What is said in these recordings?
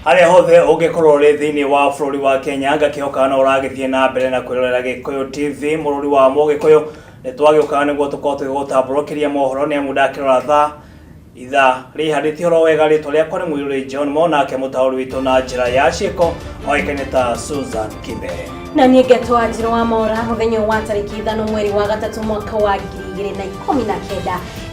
Hali hothe ungikorwo ri thiini wa bururi wa Kenya ngakihoka na uragithie na mbere na kwirorera Gikuyu TV mururi wa Gikuyu nitwagiuka niguo tukorwo tugigutamburukiria mohoro ni amu ndakirora itha riharithio ro wega ritwa riakwa ni MUIRURI JOHNMO nake mutauri witu na njira ya CIIKO oikaine ta Susan KIBE na nie ngetwo WANJIRU wa MWAURA muthenya wa tariki 5 mweri wa gatatu mwaka wa 2019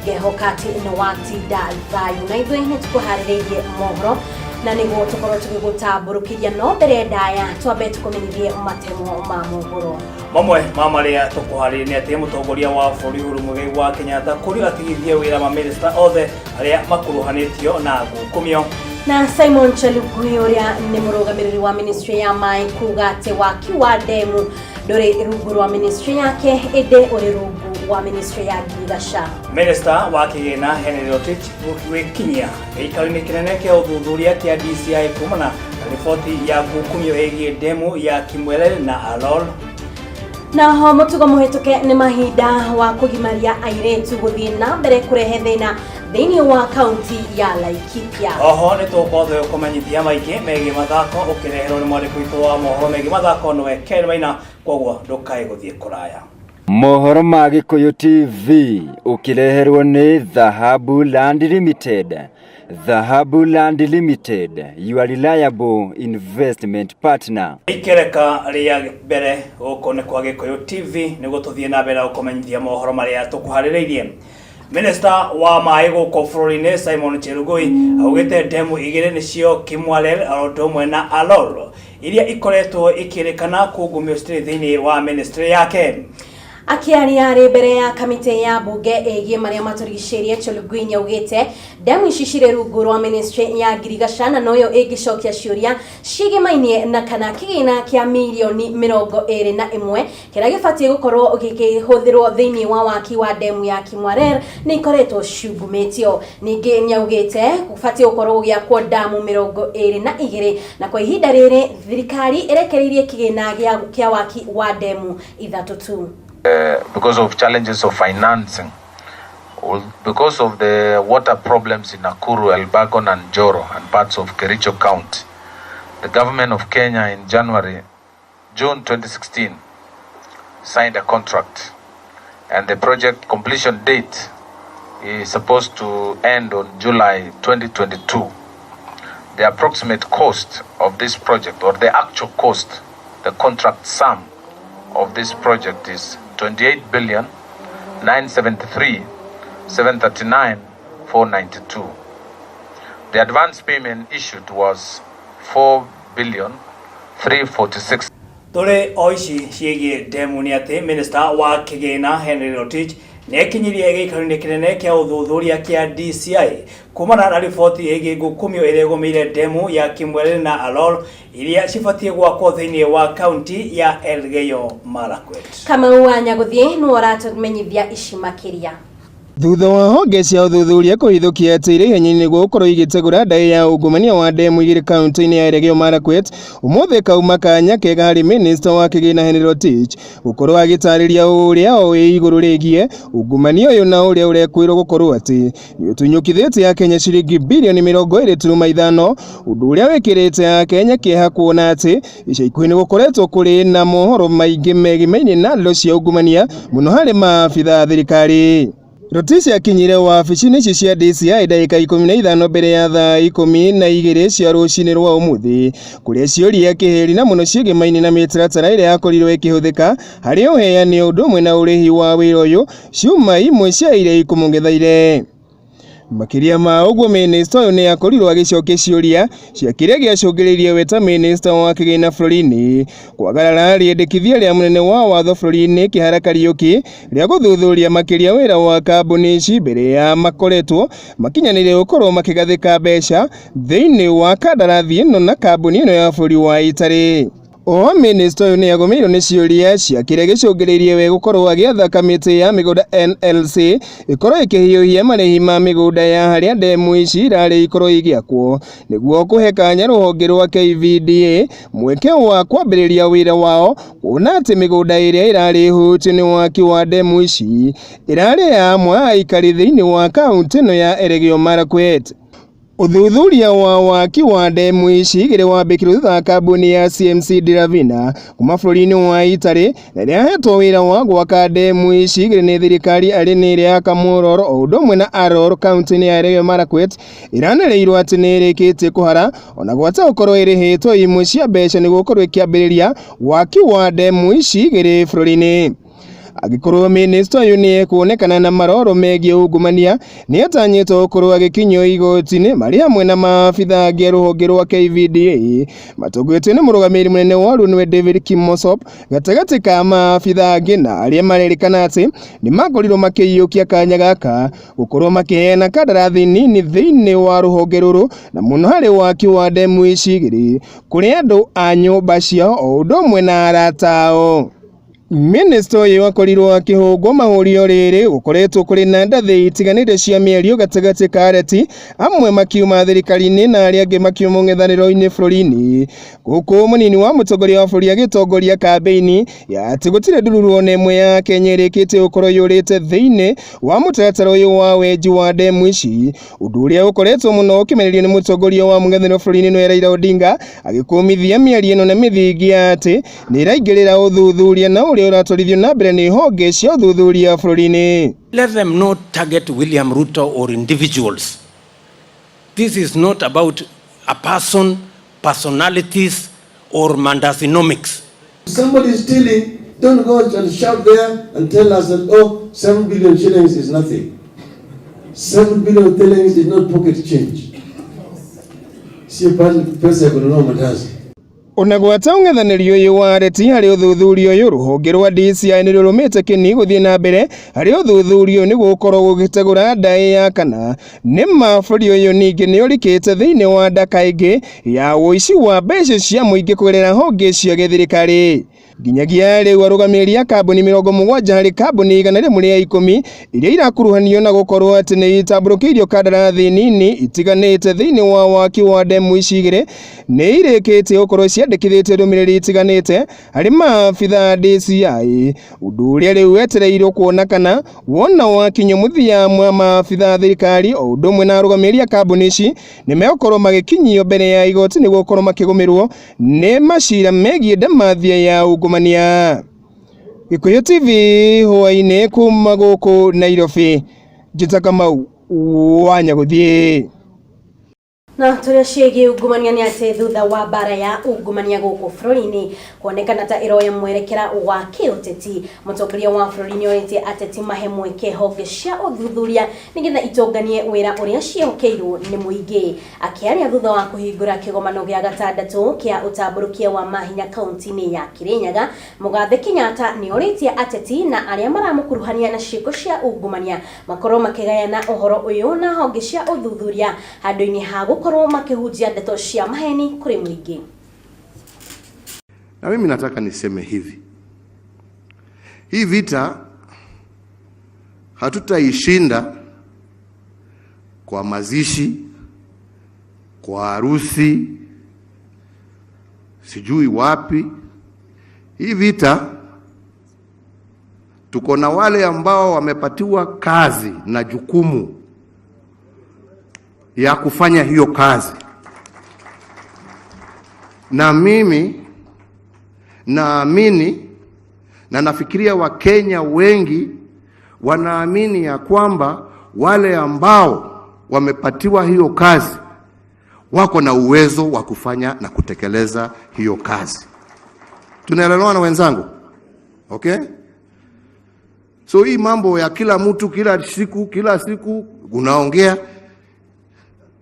ngehoka ati no watinda thayu na ithuĩ nĩtũkũharĩrĩirie mohoro na nĩguo tũkorwo tũgĩgũtamburukiria no mbere ndaya twambe tũkũmenyithie matemo ma mohoro. Mamwe mamarĩa tũkũharĩrĩirie nĩ atĩ mũtongoria wa bũrũri Uhuru Muigai wa Kenyatta kũrĩ atigithie wĩra ma minister othe arĩa makuruhanĩtio na ngukumio. Na Simon Chelugui ũrĩa nĩ mũrũgamĩrĩri wa ministry ya maĩ kuga atĩ waki wa demu ndũrĩ rungu rwa ministry yake ĩndĩ ũrĩ rungu wa ministry ya Gikuyu. Minister wa kĩgĩna Henry Rotich gũkinyia gĩikaro-inĩ kĩnene kĩa ũthuthuria kĩa DCI kumana na riboti ya ngukumio ĩgiĩ demu ya Kimwere na Alol. Na ho mũtugo mũhĩtũke nĩ mahinda wa kũgimaria airĩtu gũthiĩ na mbere kũrehe thĩna thĩinĩ wa kaunti ya Laikipia. Oho nĩtũgũkorwo kũmenyithia maingĩ megiĩ mathako ũkĩreherwo nĩ mwandĩki witũ wa mohoro megiĩ mathako nĩwe Ken Maina koguo ndũkae gũthiĩ kũraya. Mohoro ma Gikuyu TV ukireherwo ni Dhahabu Land Limited. Dhahabu Land Limited, your reliable investment partner. Ikereka ria mbere gũkũ nĩ kwa Gikuyu TV nĩguo tũthiĩ na mbere gũkũmenyithia mohoro marĩa tũkũharĩrĩirie. Minister wa maĩ gũkũ bũrũri-inĩ Simon Chelugui augĩte demu igĩrĩ nĩcio Kimwere ũndũ na Alol iria ikoretwo ikĩrĩkana kungumio thĩinĩ wa ministry yake. Akiaria arĩ mbere ya kamĩtĩ ya bunge ĩgiĩ marĩa matũrigicĩirie, Chelugui nĩaugĩte demu ici cirĩ rungu rwa ministry ya Gikuyu na noyo ĩngĩcokia ciũria cigĩmainie na kana kĩgĩna kĩa mirioni 21 kĩrĩa gĩbatiĩ gũkorwo gĩkĩhũthĩrwo thĩinĩ wa waki wa demu ya Kimwere nĩ ikoretwo ciungumĩtio. Ningĩ nĩaugĩte gũbatiĩ gũkorwo gũgĩakwo damu 22 na kwa ihinda rĩrĩ thirikari ĩrekereirie kĩgĩna kĩa waki wa demu ithatũ tu. Because of challenges of financing, because of the water problems in Nakuru, Elbagon and Joro and parts of Kericho County, the government of Kenya in June 2016 signed a contract, and the project completion date is supposed to end on July 2022. The approximate cost of this project, or the actual cost, the contract sum of this project is 28,973,739,492. The advance payment issued was 4,346. Tore oici ciĩgiĩ demu nĩ atĩ minister wa kĩgĩna Henry Rotich nĩekinyirie gĩikaro-inĩ kĩnene kĩa ũthuthuria kĩa DCI kumana na riboti ĩgiĩ ngukumio ĩrĩa ĩgũmĩire demu ya Kimwere na Alol iria cibatiĩ gwakwo thĩinĩ wa kaunti ya Elgeyo Marakwet. Kamau wa Nyagũthiĩ nĩ ũratũmenyithia ici makĩria. Thutha wa honge cia ũthuthuria kũhithũkia atĩ ihenya-inĩ nĩguo gũkorwo igĩtegũra ndaĩ ya ungumania wa demu igĩrĩ kaunti-inĩ ya Elgeyo Marakwet, ũmũthĩ kauma kanya kega harĩ minister wa kĩgĩna Henry Rotich gũkorwo agĩtarĩria ũrĩa oĩ igũrũ rĩgiĩ ungumania ũyũ na ũrĩa ũrekwĩrwo gũkorwo atĩ nĩ ũtunyũkithĩtie ya Kenya ciringi bilioni 20.5, ũndũ ũrĩa wĩkĩrĩte ya Kenya kĩeha kuona atĩ ica ikuhĩ nĩ gũkoretwo kũrĩ na mohoro maingĩ megimaine na ndĩro cia ungumania mũno harĩ maabitha thirikari. Rotich akinyire wabici-inĩ ici cia DCI ndagĩka 15 mbere ya thaa 12 cia rũcinĩ rwa ũmũthĩ, kũrĩa ciũria kĩheri na mũno ciĩgimaine na mĩtaratara ĩrĩa yakorirwo ĩkĩhũthĩka harĩ ũheani ũndũ ũmwe na ũrĩhi wa wĩra ũyũ ciuma imwe cia iria ikũmũng'ethaire. Makiria ma ũguo minister ũyũ nĩ akorirwo agĩcokia ciũria cia kĩrĩa gĩacũngĩrĩirie we ta minister wa kĩgĩna bũrũri-inĩ kwagarara rĩendekithia rĩa mũnene wa watho bũrũri-inĩ Kĩhara Kariuki rĩa gũthuthuria makĩria wĩra wa kambuni ici mbere ya makoretwo makinyanĩire gũkorwo makĩgathĩka mbeca thĩinĩ wa kandarathi ĩno na kambuni ĩno ya bũrũri wa Italy. O minister ũyũ nĩ agũmĩirwo nĩ ciũria cia kĩrĩa gĩcũngĩrĩirie we gũkorwo agĩatha kamĩtĩ ya mĩgũnda NLC ĩkorwo ĩkĩhiũhia marĩhi ma mĩgũnda ya harĩa demu ici irarĩ ikorwo igĩakwo nĩguo kũhe kanya rũhonge rwa KVDA mweke wa kwambĩrĩria wĩra wao, kuona atĩ mĩgũnda ĩrĩa ĩrarĩ hutio nĩ waki wa demu ici ĩrarĩ ya amwe a aikari thĩinĩ wa kaunti ĩno ya Elgeyo Marakwet. Uthuthuria wa waki wa ndemu ici igiri wambikirwo thutha kambuni ya CMC Diravina kuma bũrũri-inĩ wa Italy na ĩrehetwo wĩra wa gwaka ndemu ici igiri nĩ thirikari arĩ nĩ ĩrĩa ya Mohoro o ũndũ ũmwe na Arror kaunti-inĩ ya Elgeyo Marakwet ĩranĩrĩirwo atĩ nĩ ĩrĩkĩtie kũhara ona gwata gũkorwo ĩrĩhĩtwo imwe cia mbeca nĩguo gũkorwo ĩkĩambĩrĩria waki wa ndemu ici igiri bũrũri-inĩ. Agikorwo minister uyu ni kuonekana na maroro megie ungumania ni atanyitwo gukorwo agikinywo igoti-ini mari hamwe na maabitha angi ruhonge rwa KVDA matugwitio ni murugamiri munene wa runwe David Kimosop gatagati ka maabitha angi na aria marerikana ati ni makorirwo makiyukia kanya gaka gukorwo makiheana kandarathi nini thiini wa ruhonge ruru na muno hari waki wa ndemu ici igiri kuri andu a nyumba ciao o undu umwe na aratao. Minister uyu akorirwo akihungwo mahurio riri gukoretwo kuri na ndathi itiganire cia mĩario gatagati ka areti amwe makiuma thirikari-ini na aria angi makiuma ng'ethanĩro-inĩ bũrũri-inĩ guku munini wa mutongoria wa bũrũri agitongoria kambeini ya ati gutire ndururu ona ĩmwe ya Kenya ĩrĩkĩtie gukorwo yũrĩte thĩinĩ wa mũtaratara ũyũ wa wenji wa ndemu ici ũndũ ũrĩa ũkoretwo mũno ũkĩmenererio nĩ mutongoria wa mũng'ethanĩro bũrũri-inĩ nĩ Raila Odinga agĩkũmithia mĩario ĩno na mĩthingi ya ati nĩ ĩraingĩrĩra ũthuthuria na Let them not target William Ruto or individuals. This is not about a person, personalities, or mandasinomics. Somebody is stealing, don't go and shout there and tell us that, oh, 7 billion shillings is nothing. 7 billion shillings is not pocket change. See a person who knows what has. Onagwata ung'ethanĩri ũyũ wa areti harĩ ũthuthuria ũyũ rũhonge rwa DCI nĩ rũrũmĩte kĩni gũthiĩ na mbere harĩ ũthuthuria nĩ gũkorwo gũgĩtegũra ndaĩ ya kana nĩ mabũrũri ũyũ ningĩ nĩ ũrikĩte thĩinĩ wa ndaka ĩngĩ ya ũici wa mbeca cia mũingĩ kũgerera honge cia gĩthirikari. Nginyagia rĩu arũgamĩrĩri a kambuni 70 harĩ kambuni 110 iria irakuruhanio na gũkorwo atĩ nĩ itambũrũkĩirio kandarathi nini itiganĩte thĩinĩ wa waki wa ndemu ici igĩrĩ nĩ irĩkĩtie gũkorwo ciandĩkithĩtie ndũmĩrĩri itiganĩte harĩ maabitha DCI ũndũ ũrĩa rĩu wetereirwo kuona kana wona wakinywo mũthia mwa maabitha thirikari o ũndũ ũmwe na arũgamĩrĩri a kambuni ici nĩ megũkorwo magĩkinyio mbere ya igoti nĩguo gũkorwo makĩgũmĩrwo nĩ macira megie ndamathia ya ungumania. Gikuyu TV Hwa-Ini kuma gũkũ Nairobi njĩta mau wanyaguthie. Na turia ciĩgiĩ ungumania nĩ atĩ thutha wa mbara ya ungumania gũkũ bũrũri-inĩ kuonekana ta ĩroya mwerekera wa kĩũteti mũtongoria wa bũrũri nĩ orĩtie ateti mahe mweke honge cia ũthuthuria nĩgetha itonganie wĩra ũrĩa ciĩhokeirwo nĩ mũingĩ. Akĩaria thutha wa kũhingũra kĩgomano gĩa gatandatũ kĩa ũtambũrũkia wa mahinya kaunti-inĩ ya Kirinyaga, Mũgathe Kenyatta nĩ orĩtie ateti na arĩa maramũkuruhania na ciĩko cia ungumania makorwo makĩgayana ũhoro ũyũ na honge cia ũthuthuria handũ-inĩ ha makihujia ndeto cia maheni kuri mwingi. Na mimi nataka niseme hivi. Hii vita hatutaishinda kwa mazishi, kwa harusi, sijui wapi. Hii vita tuko na wale ambao wamepatiwa kazi na jukumu ya kufanya hiyo kazi. Na mimi naamini na nafikiria Wakenya wengi wanaamini ya kwamba wale ambao wamepatiwa hiyo kazi wako na uwezo wa kufanya na kutekeleza hiyo kazi. Tunaelewana na wenzangu? Okay? So hii mambo ya kila mtu kila siku unaongea.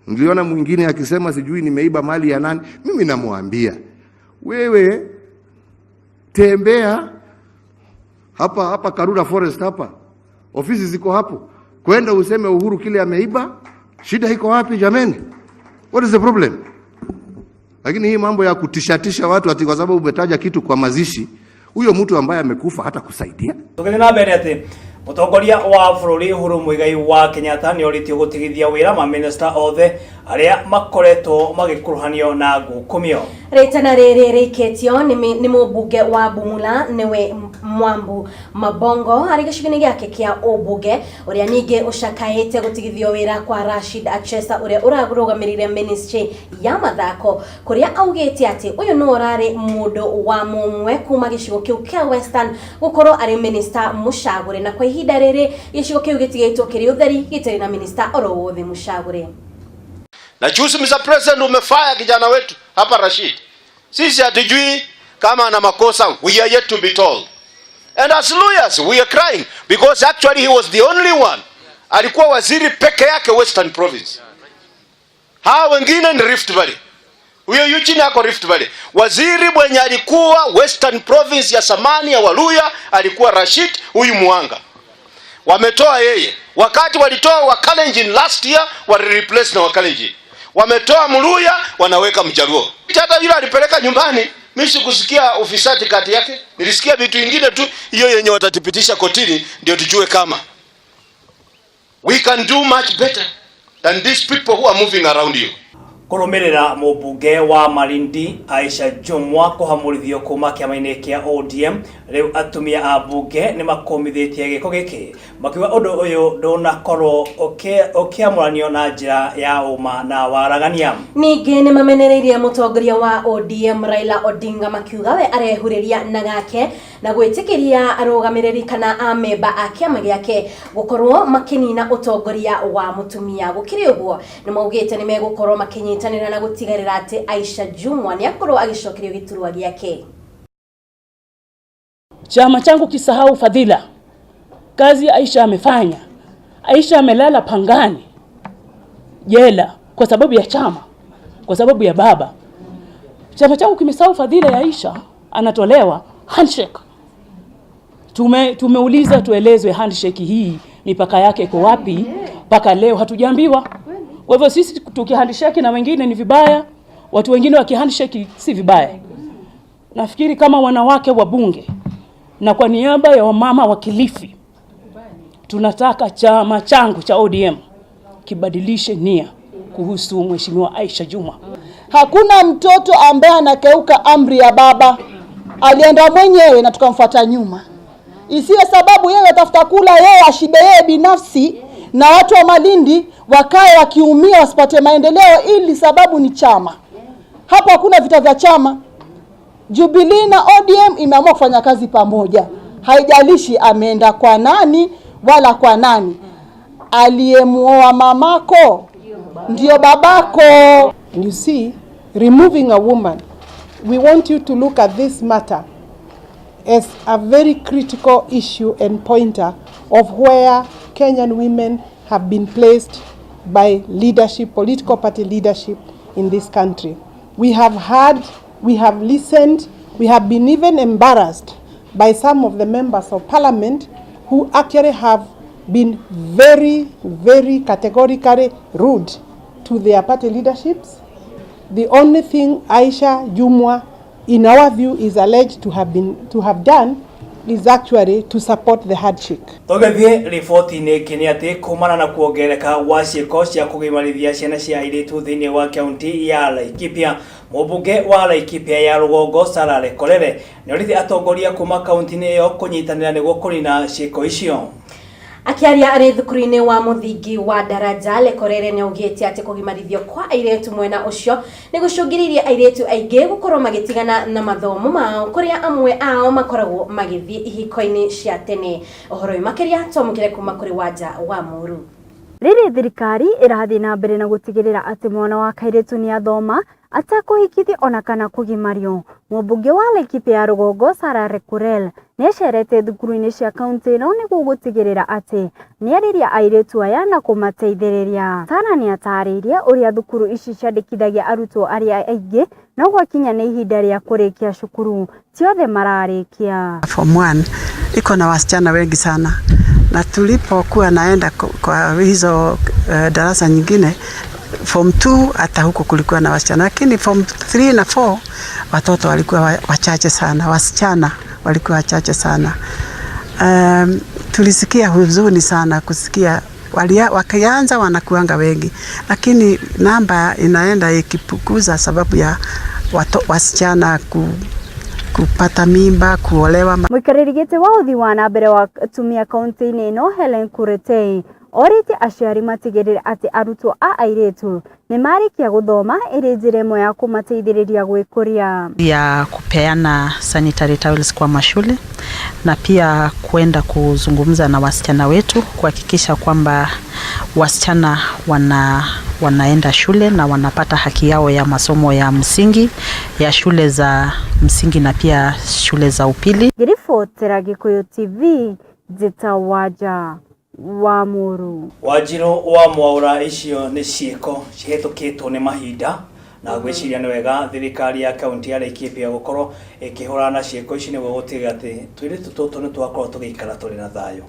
Niliona mwingine akisema sijui nimeiba mali ya nani. Mimi namwambia wewe tembea hapa Karura Forest hapa. Ofisi ziko hapo. Kwenda useme Uhuru kile ameiba. Shida iko wapi jameni? What is the problem? Lakini hii mambo ya kutishatisha watu ati kwa sababu umetaja kitu kwa mazishi, huyo mtu ambaye amekufa hata kusaidia. Tugende na mbere ati mutongoria wa bũrũri Uhuru Muigai wa Kenyatta nĩ oritio gũtigithia wĩra ma minister othe arĩa makoretwo magĩkuruhanio na ngukumio. Retana rere reketio ni mubunge wa Bumula newe Mwambu Mabongo hari gicigini giake kia obunge uria ninge ushakaite gutigithio wira kwa Rashid Achesa uria uragurugamirire ministry ya mathako kuria augite ati uyu no urari mundu wa mumwe kuma gicigo kiu kia Western gukorwo ari minister Mushagure na kwa ihinda riri gicigo kiu gitigaitwo kiri utheri gitari na minister orowothe Mushagure. Na juzi Mr. President umefaya kijana wetu hapa Rashid. Sisi hatujui kama ana makosa, we are yet to be told. And as lawyers we are crying because actually he was the only one. Alikuwa waziri peke yake Western Province. Hao wengine ni Rift Valley. Huyo Eugene ako Rift Valley. Waziri mwenye alikuwa Western Province ya samani ya Waluya alikuwa Rashid huyu Muanga. Wametoa yeye. Wakati walitoa Wakalenjin last year wali replace na Wakalenjin. Wametoa Muluya wanaweka Mjaluo. Hata yule alipeleka nyumbani, mimi sikusikia ufisadi kati yake. Nilisikia vitu vingine tu, hiyo yenye watatipitisha kotini ndio tujue kama we can do much better than these people who are moving around you. Kurumirira mubunge wa Malindi Aisha Jumwa kuhamurithio kuma kiama-ini kia ODM riu atumia a bunge ni makomithitie giko giki makiwa undu uyu ndunakorwo ukiamuranio na njira ya uma na waragania. Ningi ni mamenereirie mutongoria wa ODM Raila Odinga makiuga we arehuriria na gake na gwitikiria arugamiriri kana amemba a kiama giake gukorwo makinina utongoria wa mutumia. Gukiri uguo ni maugite ni megukorwo makinyitanira na gutigarira ati Aisha Jumwa ni akorwo agicokerio giturwa giake. Chama changu kisahau fadhila. Kazi Aisha amefanya. Aisha amelala pangani jela kwa sababu ya chama, kwa sababu ya baba. Chama changu kimesahau fadhila ya Aisha, anatolewa handshake. Tumeuliza tuelezwe handshake hii mipaka yake iko wapi? Paka leo hatujaambiwa. Kwa hivyo sisi tukihandshake na wengine ni vibaya, watu wengine wakihandshake si vibaya. Nafikiri kama wanawake wa bunge na kwa niaba ya wamama wa Kilifi tunataka chama changu cha ODM kibadilishe nia kuhusu Mheshimiwa Aisha Jumwa. Hakuna mtoto ambaye anakeuka amri ya baba. Alienda mwenyewe na tukamfuata nyuma. Isiwe sababu yeye atafuta kula yeye ashibe yeye binafsi na watu wa Malindi wakae wakiumia wasipate maendeleo ili sababu ni chama. Hapo hakuna vita vya chama. Jubilee na ODM imeamua kufanya kazi pamoja. Haijalishi ameenda kwa nani wala kwa nani. Aliyemuoa mamako ndio babako. You see, removing a woman, we want you to look at this matter as a very critical issue and pointer of where Kenyan women have been placed by leadership, political party leadership in this country. We have heard, we have listened, we have been even embarrassed by some of the members of parliament who actually have been very, very categorically rude to their party leaderships. The only thing Aisha Jumwa, in our view, is alleged to have done is actually to support the handshake. Togethie ripoti ni kini ati kumana na kuongereka wa CIIKO cia kugimarithia ciana cia airitu thiini wa kaunti ya Laikipia. Mubunge wa Laikipia ya Rugongo Sarare Korere ni orithi atongoria kuma kaunti-ini iyo kunyitanira niguo kurina CIIKO icio. Akiaria ari thukuru-ini wa muthingi wa daraja Lekorere ni ugite ati kugimarithio kwa airetu mwena ucio ni gucungiriria airetu aingi gukorwo magitigana na mathomo mao kuria amwe ao makoragwo magithie ihiko-ini cia tene. Ohoro makiria tomukire kuma kuri wanja wa Muru. Riri thirikari irathi na mbere na gutigirira ati mwana wa kairetu ni athoma atakuhikithi ona kana kugimario. Mubunge wa Laikipia ya Rugongo Sarare Korere nesherete thukuru-ini cia kaunti ino niguo gutigirira ati niariria airetu aya na kumateithiriria. Sana ni atariirie uria thukuru ici ciandikithagia arutwo aria aingi no gwakinya ni ihinda ria kurikia cukuru tiothe mararikia. Form 1 iko na wasichana wengi sana, na tulipokuwa naenda kwa hizo darasa nyingine Form 2 hata huko kulikuwa na wasichana, lakini Form 3 na 4 watoto walikuwa wachache sana, wasichana walikuwa wachache sana. Tulisikia huzuni sana kusikia wakianza wanakuanga wengi, lakini namba inaenda ikipunguza sababu ya wasichana kupata mimba, kuolewa. Muikarĩri gĩtĩ wa ũthii wa na mbere wa atumia kaunti-inĩ ĩno Helen Kuretei orĩtie aciari matigĩrĩre atĩ arutwo a airĩtu nĩ marĩkia gũthoma ĩrĩ njĩra ĩmwe ya kũmateithĩrĩria gwĩkũria. Ya kupeana sanitary towels kwa mashule na pia kwenda kuzungumza na wasichana wetu kuhakikisha kwamba wasichana wanaenda shule na wanapata haki yao ya masomo ya msingi, ya shule za msingi na pia shule za upili. Ngĩribotera Gikuyu TV Zitawaja wa Muru. WANJIRU wa MWAURA icio nĩ ciĩko cihetũkĩtwo nĩ mahinda na gwĩciria nĩ wega thirikari ya kaunti ya Laikipia gũkorwo ĩkĩhũrana na ciĩko ici nĩguo gũtiga atĩ tũirĩtu tũtũ nĩ twakorwo tũgĩikara tũrĩ na thayũ.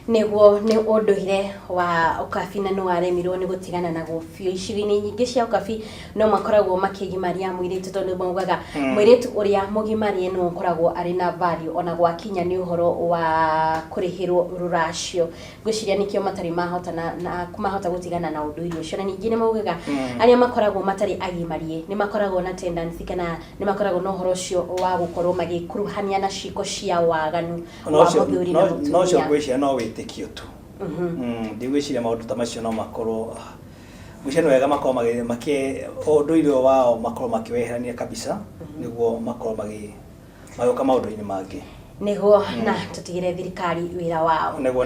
Nĩguo nĩ ũndũire wa ũkabi na no aremirwo nĩ gũtigana na gũbio icigo-inĩ nyingĩ cia ũkabi no makoragwo makĩgimaria mũirĩtu tondũ maugaga mũirĩtu ũrĩa mũgimarie no ũkoragwo arĩ na value ona gwakinya nĩ ũhoro wa kũrĩhĩrwo rũracio. Gwĩciria nĩkĩo matarĩ mahota gũtigana na ũndũire ũcio, na ningĩ nĩ maugaga arĩa makoragwo matarĩ agimarie nĩ makoragwo na tendency kana nĩ makoragwo na ũhoro ũcio wa gũkorwo magĩkuruhania na ciĩko cia waganu wa mũthuri na mũtumia. No wĩtĩkio tu. Ndigwĩciria maũndũ ta macio no makorwo gwĩciria wega makorwo ũndũire wao makorwo makĩweherania kabisa nĩguo makorwo magĩũka maũndũ-inĩ mangĩ. Nĩguo na tũtigĩre thirikari wĩra wao. Nĩguo.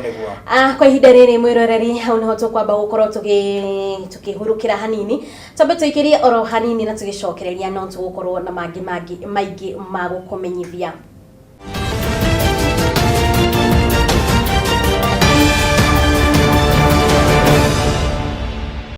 Kwa ihinda rĩrĩ mwĩroreri hau nĩho tũkwamba gũkorwo tũkĩhurũkĩra hanini tũmbe tũikĩrie oro hanini na tũgĩcokereria no tũgũkorwo na maingĩ ma gũkũmenyithia.